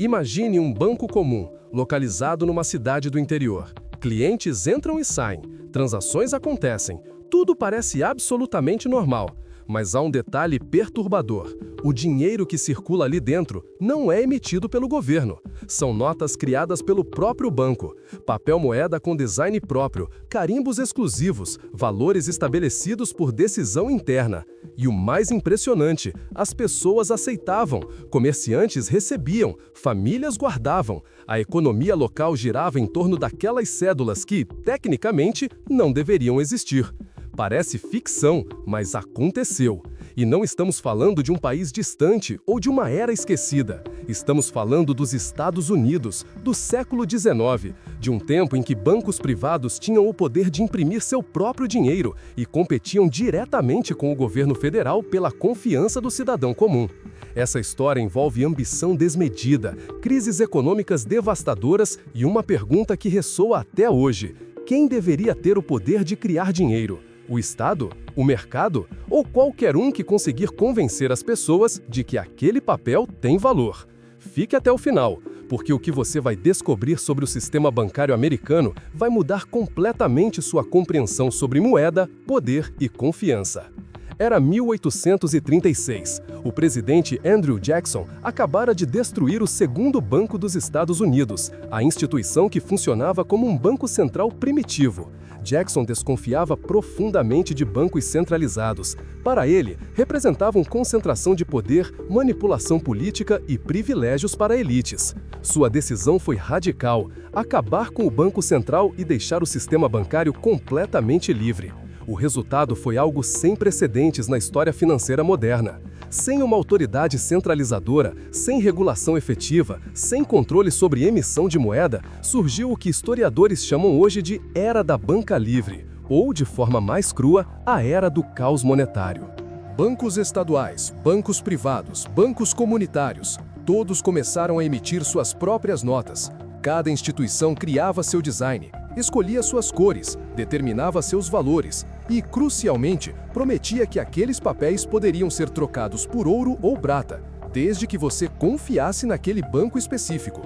Imagine um banco comum, localizado numa cidade do interior. Clientes entram e saem, transações acontecem, tudo parece absolutamente normal. Mas há um detalhe perturbador. O dinheiro que circula ali dentro não é emitido pelo governo. São notas criadas pelo próprio banco. Papel moeda com design próprio, carimbos exclusivos, valores estabelecidos por decisão interna. E o mais impressionante, as pessoas aceitavam, comerciantes recebiam, famílias guardavam. A economia local girava em torno daquelas cédulas que, tecnicamente, não deveriam existir. Parece ficção, mas aconteceu. E não estamos falando de um país distante ou de uma era esquecida. Estamos falando dos Estados Unidos, do século XIX, de um tempo em que bancos privados tinham o poder de imprimir seu próprio dinheiro e competiam diretamente com o governo federal pela confiança do cidadão comum. Essa história envolve ambição desmedida, crises econômicas devastadoras e uma pergunta que ressoa até hoje: quem deveria ter o poder de criar dinheiro? O Estado? O mercado? Ou qualquer um que conseguir convencer as pessoas de que aquele papel tem valor? Fique até o final, porque o que você vai descobrir sobre o sistema bancário americano vai mudar completamente sua compreensão sobre moeda, poder e confiança. Era 1836. O presidente Andrew Jackson acabara de destruir o segundo banco dos Estados Unidos, a instituição que funcionava como um banco central primitivo. Jackson desconfiava profundamente de bancos centralizados. Para ele, representavam concentração de poder, manipulação política e privilégios para elites. Sua decisão foi radical: acabar com o Banco Central e deixar o sistema bancário completamente livre. O resultado foi algo sem precedentes na história financeira moderna. Sem uma autoridade centralizadora, sem regulação efetiva, sem controle sobre emissão de moeda, surgiu o que historiadores chamam hoje de Era da Banca Livre, ou, de forma mais crua, a Era do Caos Monetário. Bancos estaduais, bancos privados, bancos comunitários, todos começaram a emitir suas próprias notas. Cada instituição criava seu design, escolhia suas cores, determinava seus valores e, crucialmente, prometia que aqueles papéis poderiam ser trocados por ouro ou prata, desde que você confiasse naquele banco específico.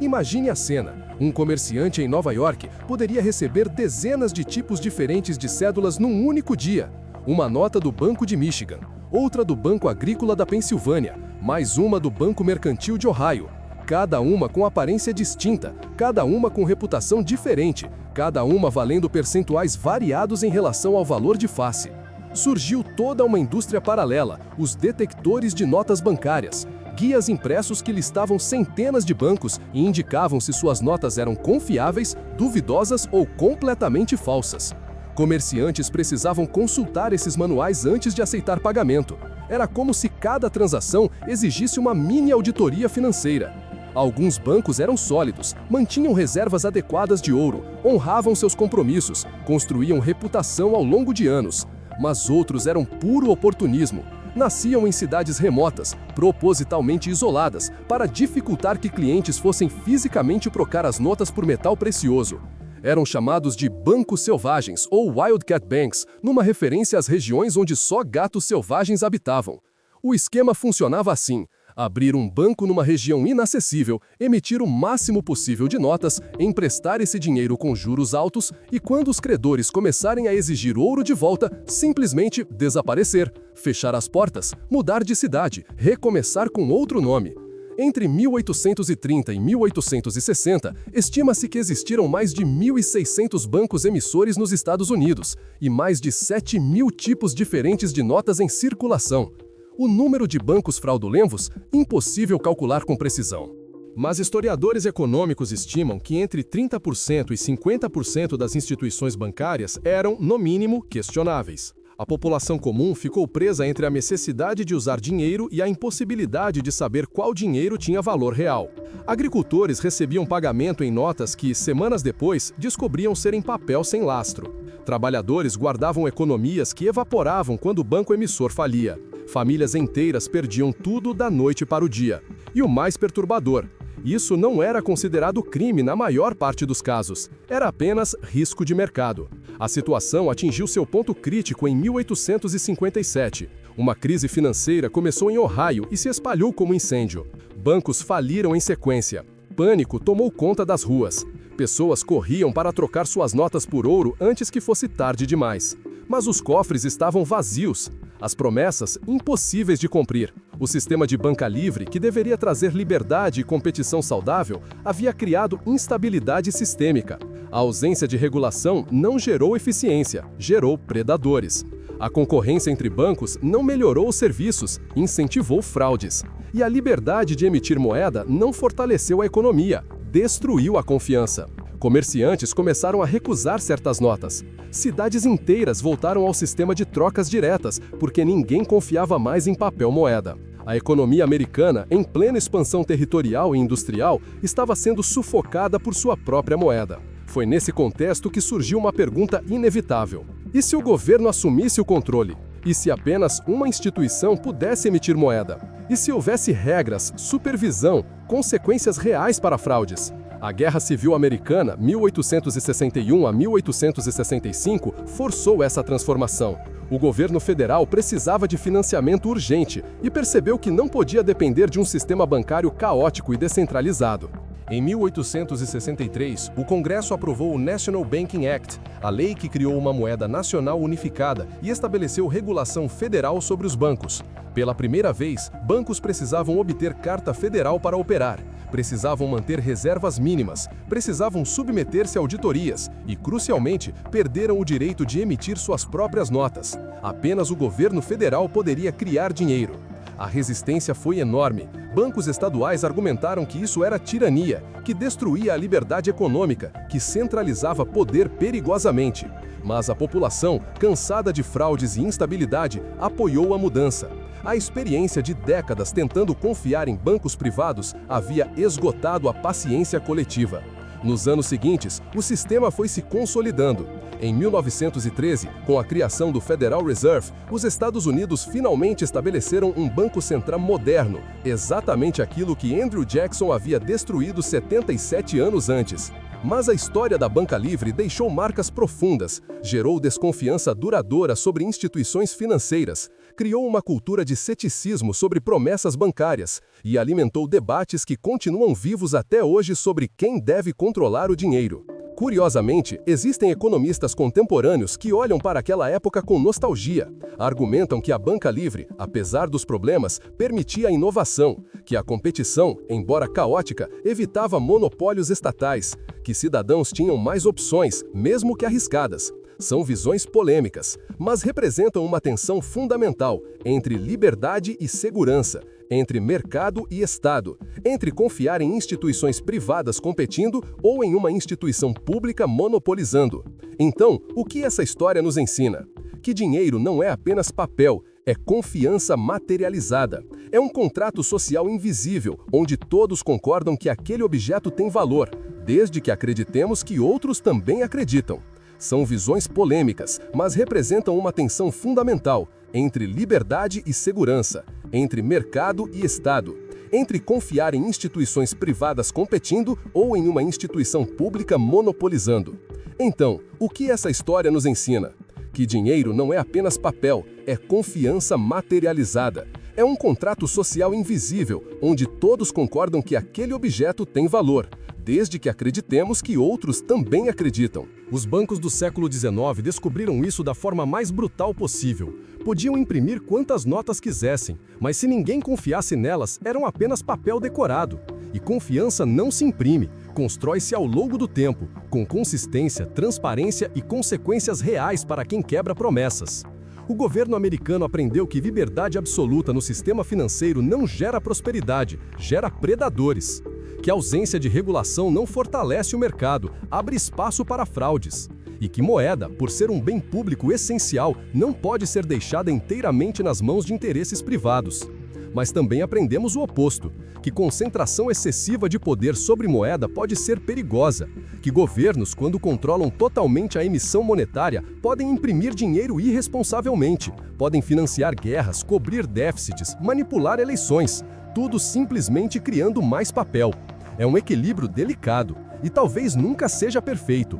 Imagine a cena: um comerciante em Nova York poderia receber dezenas de tipos diferentes de cédulas num único dia. Uma nota do Banco de Michigan, outra do Banco Agrícola da Pensilvânia, mais uma do Banco Mercantil de Ohio. Cada uma com aparência distinta, cada uma com reputação diferente, cada uma valendo percentuais variados em relação ao valor de face. Surgiu toda uma indústria paralela, os detectores de notas bancárias, guias impressos que listavam centenas de bancos e indicavam se suas notas eram confiáveis, duvidosas ou completamente falsas. Comerciantes precisavam consultar esses manuais antes de aceitar pagamento. Era como se cada transação exigisse uma mini auditoria financeira. Alguns bancos eram sólidos, mantinham reservas adequadas de ouro, honravam seus compromissos, construíam reputação ao longo de anos. Mas outros eram puro oportunismo. Nasciam em cidades remotas, propositalmente isoladas, para dificultar que clientes fossem fisicamente trocar as notas por metal precioso. Eram chamados de bancos selvagens ou Wildcat Banks, numa referência às regiões onde só gatos selvagens habitavam. O esquema funcionava assim: abrir um banco numa região inacessível, emitir o máximo possível de notas, emprestar esse dinheiro com juros altos e, quando os credores começarem a exigir ouro de volta, simplesmente desaparecer, fechar as portas, mudar de cidade, recomeçar com outro nome. Entre 1830 e 1860, estima-se que existiram mais de 1.600 bancos emissores nos Estados Unidos e mais de 7.000 tipos diferentes de notas em circulação. O número de bancos fraudulentos, impossível calcular com precisão. Mas historiadores econômicos estimam que entre 30% e 50% das instituições bancárias eram, no mínimo, questionáveis. A população comum ficou presa entre a necessidade de usar dinheiro e a impossibilidade de saber qual dinheiro tinha valor real. Agricultores recebiam pagamento em notas que, semanas depois, descobriam serem papel sem lastro. Trabalhadores guardavam economias que evaporavam quando o banco emissor falia. Famílias inteiras perdiam tudo da noite para o dia. E o mais perturbador: isso não era considerado crime na maior parte dos casos. Era apenas risco de mercado. A situação atingiu seu ponto crítico em 1857. Uma crise financeira começou em Ohio e se espalhou como incêndio. Bancos faliram em sequência. Pânico tomou conta das ruas. Pessoas corriam para trocar suas notas por ouro antes que fosse tarde demais. Mas os cofres estavam vazios. As promessas impossíveis de cumprir. O sistema de banca livre, que deveria trazer liberdade e competição saudável, havia criado instabilidade sistêmica. A ausência de regulação não gerou eficiência, gerou predadores. A concorrência entre bancos não melhorou os serviços, incentivou fraudes. E a liberdade de emitir moeda não fortaleceu a economia, destruiu a confiança. Comerciantes começaram a recusar certas notas. Cidades inteiras voltaram ao sistema de trocas diretas, porque ninguém confiava mais em papel moeda. A economia americana, em plena expansão territorial e industrial, estava sendo sufocada por sua própria moeda. Foi nesse contexto que surgiu uma pergunta inevitável. E se o governo assumisse o controle? E se apenas uma instituição pudesse emitir moeda? E se houvesse regras, supervisão, consequências reais para fraudes? A Guerra Civil Americana, 1861 a 1865, forçou essa transformação. O governo federal precisava de financiamento urgente e percebeu que não podia depender de um sistema bancário caótico e descentralizado. Em 1863, o Congresso aprovou o National Banking Act, a lei que criou uma moeda nacional unificada e estabeleceu regulação federal sobre os bancos. Pela primeira vez, bancos precisavam obter carta federal para operar, precisavam manter reservas mínimas, precisavam submeter-se a auditorias e, crucialmente, perderam o direito de emitir suas próprias notas. Apenas o governo federal poderia criar dinheiro. A resistência foi enorme. Bancos estaduais argumentaram que isso era tirania, que destruía a liberdade econômica, que centralizava poder perigosamente. Mas a população, cansada de fraudes e instabilidade, apoiou a mudança. A experiência de décadas tentando confiar em bancos privados havia esgotado a paciência coletiva. Nos anos seguintes, o sistema foi se consolidando. Em 1913, com a criação do Federal Reserve, os Estados Unidos finalmente estabeleceram um banco central moderno, exatamente aquilo que Andrew Jackson havia destruído 77 anos antes. Mas a história da banca livre deixou marcas profundas, gerou desconfiança duradoura sobre instituições financeiras, criou uma cultura de ceticismo sobre promessas bancárias e alimentou debates que continuam vivos até hoje sobre quem deve controlar o dinheiro. Curiosamente, existem economistas contemporâneos que olham para aquela época com nostalgia. Argumentam que a banca livre, apesar dos problemas, permitia a inovação, que a competição, embora caótica, evitava monopólios estatais, que cidadãos tinham mais opções, mesmo que arriscadas. São visões polêmicas, mas representam uma tensão fundamental entre liberdade e segurança, entre mercado e Estado, entre confiar em instituições privadas competindo ou em uma instituição pública monopolizando. Então, o que essa história nos ensina? Que dinheiro não é apenas papel, é confiança materializada. É um contrato social invisível, onde todos concordam que aquele objeto tem valor, desde que acreditemos que outros também acreditam. São visões polêmicas, mas representam uma tensão fundamental entre liberdade e segurança, entre mercado e Estado, entre confiar em instituições privadas competindo ou em uma instituição pública monopolizando. Então, o que essa história nos ensina? Que dinheiro não é apenas papel, é confiança materializada. É um contrato social invisível, onde todos concordam que aquele objeto tem valor, desde que acreditemos que outros também acreditam. Os bancos do século XIX descobriram isso da forma mais brutal possível. Podiam imprimir quantas notas quisessem, mas se ninguém confiasse nelas, eram apenas papel decorado. E confiança não se imprime, constrói-se ao longo do tempo, com consistência, transparência e consequências reais para quem quebra promessas. O governo americano aprendeu que liberdade absoluta no sistema financeiro não gera prosperidade, gera predadores. Que a ausência de regulação não fortalece o mercado, abre espaço para fraudes. E que moeda, por ser um bem público essencial, não pode ser deixada inteiramente nas mãos de interesses privados. Mas também aprendemos o oposto, que concentração excessiva de poder sobre moeda pode ser perigosa, que governos, quando controlam totalmente a emissão monetária, podem imprimir dinheiro irresponsavelmente, podem financiar guerras, cobrir déficits, manipular eleições, tudo simplesmente criando mais papel. É um equilíbrio delicado e talvez nunca seja perfeito.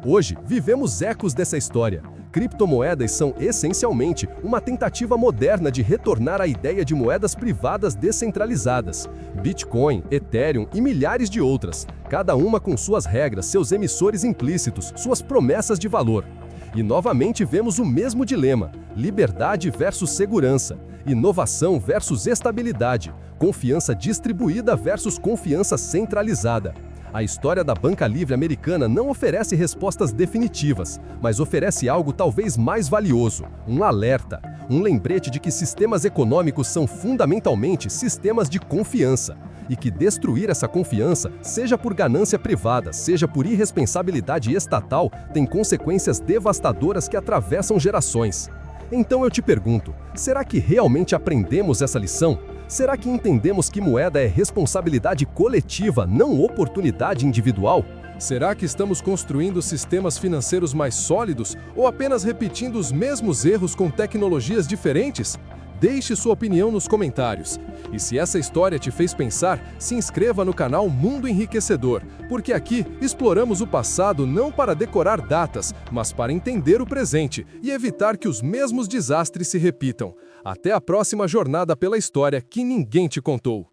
Hoje, vivemos ecos dessa história. criptomoedas são, essencialmente, uma tentativa moderna de retornar à ideia de moedas privadas descentralizadas. Bitcoin, Ethereum e milhares de outras, cada uma com suas regras, seus emissores implícitos, suas promessas de valor. E novamente vemos o mesmo dilema: liberdade versus segurança, inovação versus estabilidade, confiança distribuída versus confiança centralizada. A história da banca livre americana não oferece respostas definitivas, mas oferece algo talvez mais valioso: um alerta, um lembrete de que sistemas econômicos são fundamentalmente sistemas de confiança, e que destruir essa confiança, seja por ganância privada, seja por irresponsabilidade estatal, tem consequências devastadoras que atravessam gerações. Então eu te pergunto, será que realmente aprendemos essa lição? Será que entendemos que moeda é responsabilidade coletiva, não oportunidade individual? Será que estamos construindo sistemas financeiros mais sólidos ou apenas repetindo os mesmos erros com tecnologias diferentes? Deixe sua opinião nos comentários. E se essa história te fez pensar, se inscreva no canal Mundo Enriquecedor, porque aqui exploramos o passado não para decorar datas, mas para entender o presente e evitar que os mesmos desastres se repitam. Até a próxima jornada pela história que ninguém te contou.